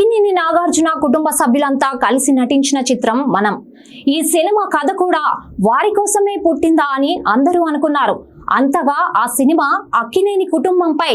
అక్కినేని నాగార్జున కుటుంబ సభ్యులంతా కలిసి నటించిన చిత్రం మనం. ఈ సినిమా కథ కూడా వారి కోసమే పుట్టిందా అని అందరూ అనుకున్నారు. అంతగా ఆ సినిమా అక్కినేని కుటుంబంపై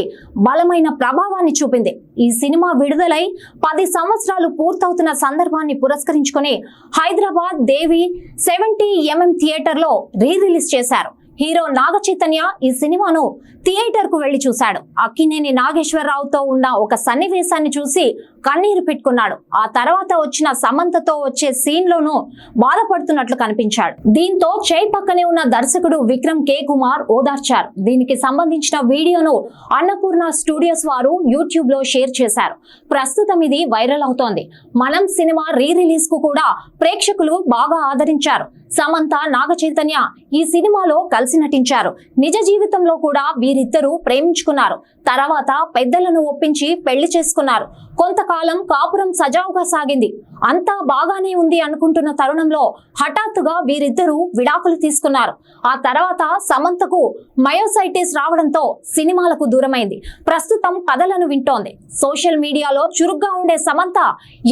బలమైన ప్రభావాన్ని చూపింది. ఈ సినిమా విడుదలై 10 సంవత్సరాలు పూర్తవుతున్న సందర్భాన్ని పురస్కరించుకొని హైదరాబాద్ దేవి 70mm థియేటర్లో రిలీజ్ చేశారు. హీరో నాగ చైతన్య ఈ సినిమాను థియేటర్ కు వెళ్లి చూశాడు. అక్కినేని నాగేశ్వరరావుతో ఉన్న ఒక సన్నివేశాన్ని చూసి కన్నీరు పెట్టుకున్నాడు. ఆ తర్వాత వచ్చిన సమంతతో వచ్చే సీన్ లోనూ బాధపడుతున్నట్లు కనిపించాడు. దీంతో చేయి పక్కనే ఉన్న దర్శకుడు విక్రమ్ కే కుమార్ ఓదార్చారు. దీనికి సంబంధించిన వీడియోను అన్నపూర్ణ స్టూడియోస్ వారు యూట్యూబ్ లో షేర్ చేశారు. ప్రస్తుతం ఇది వైరల్ అవుతోంది. మనం సినిమా రిలీజ్ కు కూడా ప్రేక్షకులు బాగా ఆదరించారు. సమంత నాగ చైతన్య ఈ సినిమాలో కలిసి నటించారు. నిజ జీవితంలో కూడా వీరిద్దరూ ప్రేమించుకున్నారు. తర్వాత పెద్దలను ఒప్పించి పెళ్లి చేసుకున్నారు. కొంతకాలం కాపురం సజావుగా సాగింది. అంతా బాగానే ఉంది అనుకుంటున్న తరుణంలో హఠాత్తుగా వీరిద్దరూ విడాకులు తీసుకున్నారు. ఆ తర్వాత సమంతకు మయోసైటిస్ రావడంతో సినిమాలకు దూరమైంది. ప్రస్తుతం కథలను వింటోంది. సోషల్ మీడియాలో చురుగ్గా ఉండే సమంత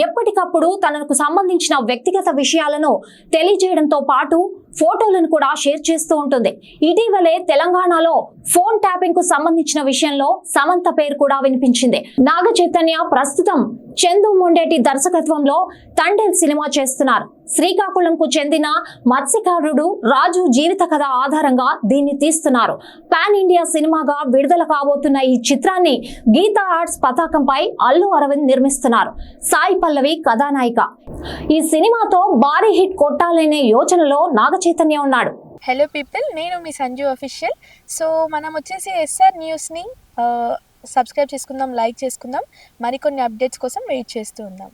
ఎప్పటికప్పుడు తనకు సంబంధించిన వ్యక్తిగత విషయాలను తెలియజేయడంతో పాటు ఫోటోలను కూడా షేర్ చేస్తూ ఉంటుంది. ఇటీవలే తెలంగాణలో ఫోన్ ట్యాపింగ్ కు సంబంధించిన విషయంలో సమంత పేరు కూడా వినిపించింది. నాగ చైతన్య ప్రస్తుతం చందు మొండేటి దర్శకత్వంలో తండేల్ సినిమా చేస్తున్నారు. శ్రీకాకుళంకు చెందిన మత్స్యకారుడు రాజు జీవిత కథ ఆధారంగా దీన్ని తీస్తున్నారు. పాన్ ఇండియా సినిమాగా విడుదల కాబోతున్న ఈ చిత్రాన్ని గీతా ఆర్ట్స్ పతాకంపై అల్లు అరవింద్ నిర్మిస్తున్నారు. సాయి పల్లవి కథానాయిక. ఈ సినిమాతో భారీ హిట్ కొట్టాలనే యోచనలో నాగ చైతన్య ఉన్నాడు. హలో పీపుల్, నేను మీ సంజు అఫీషియల్. సో మనం వచ్చేసి ఎస్ఆర్ న్యూస్ని సబ్స్క్రైబ్ చేసుకుందాం, లైక్ చేసుకుందాం. మరికొన్ని అప్డేట్స్ కోసం వెయిట్ చేస్తూ ఉందాం.